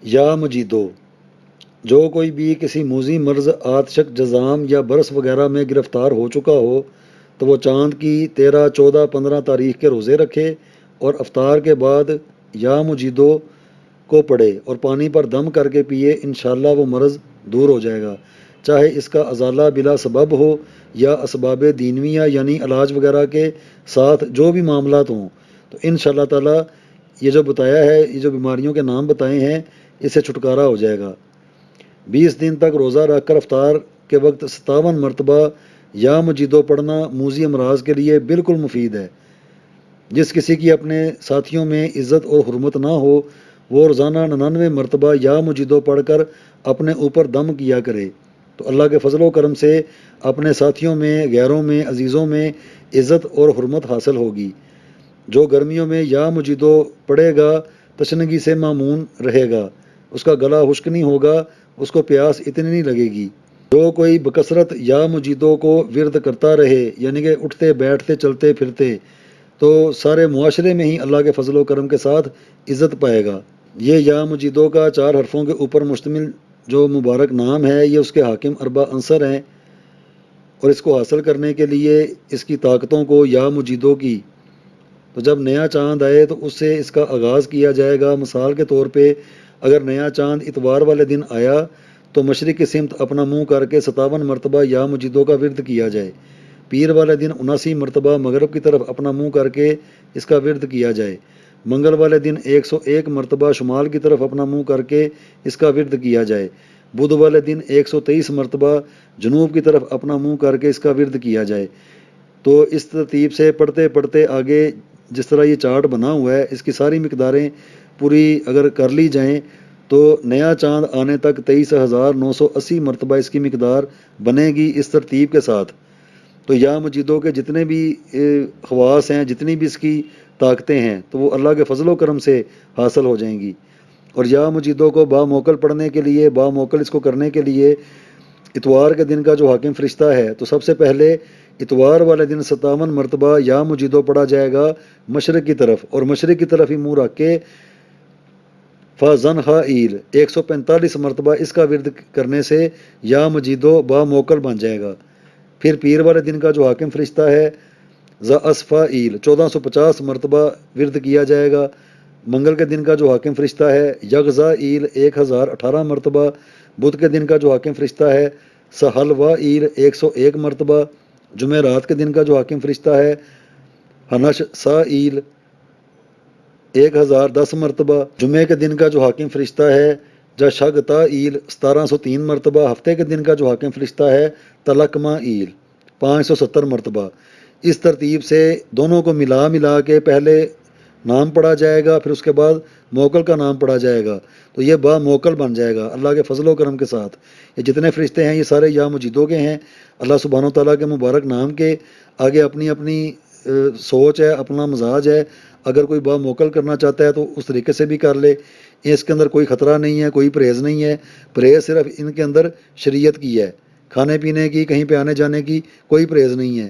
یا مجیدو، جو کوئی بھی کسی موذی مرض، آتشک، جزام یا برس وغیرہ میں گرفتار ہو چکا ہو تو وہ چاند کی 13، 14، 15 تاریخ کے روزے رکھے اور افطار کے بعد یا مجیدو کو پڑھے اور پانی پر دم کر کے پیے، انشاءاللہ وہ مرض دور ہو جائے گا، چاہے اس کا ازالہ بلا سبب ہو یا اسباب دینویہ یعنی علاج وغیرہ کے ساتھ جو بھی معاملات ہوں، تو انشاءاللہ تعالیٰ یہ جو بتایا ہے، یہ جو بیماریوں کے نام بتائے ہیں، اس سے چھٹکارا ہو جائے گا۔ 20 دن تک روزہ رکھ کر افطار کے وقت 57 مرتبہ یا مجیدو پڑھنا موذی امراض کے لیے بالکل مفید ہے۔ جس کسی کی اپنے ساتھیوں میں عزت اور حرمت نہ ہو، وہ روزانہ 99 مرتبہ یا مجیدو پڑھ کر اپنے اوپر دم کیا کرے، تو اللہ کے فضل و کرم سے اپنے ساتھیوں میں، غیروں میں، عزیزوں میں عزت اور حرمت حاصل ہوگی۔ جو گرمیوں میں یا مجیدو پڑے گا تشنگی سے معمون رہے گا، اس کا گلا خشک نہیں ہوگا، اس کو پیاس اتنی نہیں لگے گی۔ جو کوئی بکثرت یا مجیدو کو ورد کرتا رہے، یعنی کہ اٹھتے بیٹھتے چلتے پھرتے، تو سارے معاشرے میں ہی اللہ کے فضل و کرم کے ساتھ عزت پائے گا۔ یہ یا مجیدو کا 4 حرفوں کے اوپر مشتمل جو مبارک نام ہے، یہ اس کے حاکم اربع عنصر ہیں، اور اس کو حاصل کرنے کے لیے اس کی طاقتوں کو یا مجیدو کی، تو جب نیا چاند آئے تو اس سے اس کا آغاز کیا جائے گا۔ مثال کے طور پہ اگر نیا چاند اتوار والے دن آیا تو مشرق کی سمت اپنا منہ کر کے 57 مرتبہ یا مجیدو کا ورد کیا جائے۔ پیر والے دن 79 مرتبہ مغرب کی طرف اپنا منہ کر کے اس کا ورد کیا جائے۔ منگل والے دن 101 مرتبہ شمال کی طرف اپنا منہ کر کے اس کا ورد کیا جائے۔ بدھ والے دن 123 مرتبہ جنوب کی طرف اپنا منہ کر کے اس کا ورد کیا جائے۔ تو اس ترتیب سے پڑھتے پڑھتے آگے جس طرح یہ چارٹ بنا ہوا ہے، اس کی ساری مقداریں پوری اگر کر لی جائیں تو نیا چاند آنے تک 23,980 مرتبہ اس کی مقدار بنے گی اس ترتیب کے ساتھ۔ تو یا مجیدو کے جتنے بھی خواص ہیں، جتنی بھی اس کی طاقتیں ہیں، تو وہ اللہ کے فضل و کرم سے حاصل ہو جائیں گی۔ اور یا مجیدو کو باموکل پڑھنے کے لیے، باموکل اس کو کرنے کے لیے اتوار کے دن کا جو حاکم فرشتہ ہے، تو سب سے پہلے اتوار والے دن 57 مرتبہ یا مجیدو پڑھا جائے گا مشرق کی طرف، اور مشرق کی طرف ہی منہ رکھ کے فَزَنْ خَائِیل 145 مرتبہ اس کا ورد کرنے سے یا مجیدو باموکل بن جائے گا۔ پھر پیر والے دن کا جو حاکم فرشتہ ہے ذَأَصْفَائِیل 1450 مرتبہ ورد کیا جائے گا۔ منگل کے دن کا جو حاکم فرشتہ ہے یغزائیل 1018 مرتبہ۔ بدھ کے دن کا جو حاکم فرشتہ ہے سہلوائیل 101 مرتبہ۔ جمعرات کے دن کا جو حاکم فرشتہ ہے ہنش سائیل 1010 مرتبہ۔ جمعے کے دن کا جو حاکم فرشتہ ہے جشگتائیل 1703 مرتبہ۔ ہفتے کے دن کا جو حاکم فرشتہ ہے تلکمائیل 570 مرتبہ۔ اس ترتیب سے دونوں کو ملا کے پہلے نام پڑھا جائے گا، پھر اس کے بعد موکل کا نام پڑھا جائے گا، تو یہ با موکل بن جائے گا اللہ کے فضل و کرم کے ساتھ۔ یہ جتنے فرشتے ہیں یہ سارے یا مجیدو کے ہیں، اللہ سبحانہ و تعالیٰ کے مبارک نام کے۔ آگے اپنی اپنی سوچ ہے، اپنا مزاج ہے، اگر کوئی با موکل کرنا چاہتا ہے تو اس طریقے سے بھی کر لے، اس کے اندر کوئی خطرہ نہیں ہے، کوئی پرہیز نہیں ہے۔ پرہیز صرف ان کے اندر شریعت کی ہے، کھانے پینے کی، کہیں پہ آنے جانے کی کوئی پرہیز نہیں ہے۔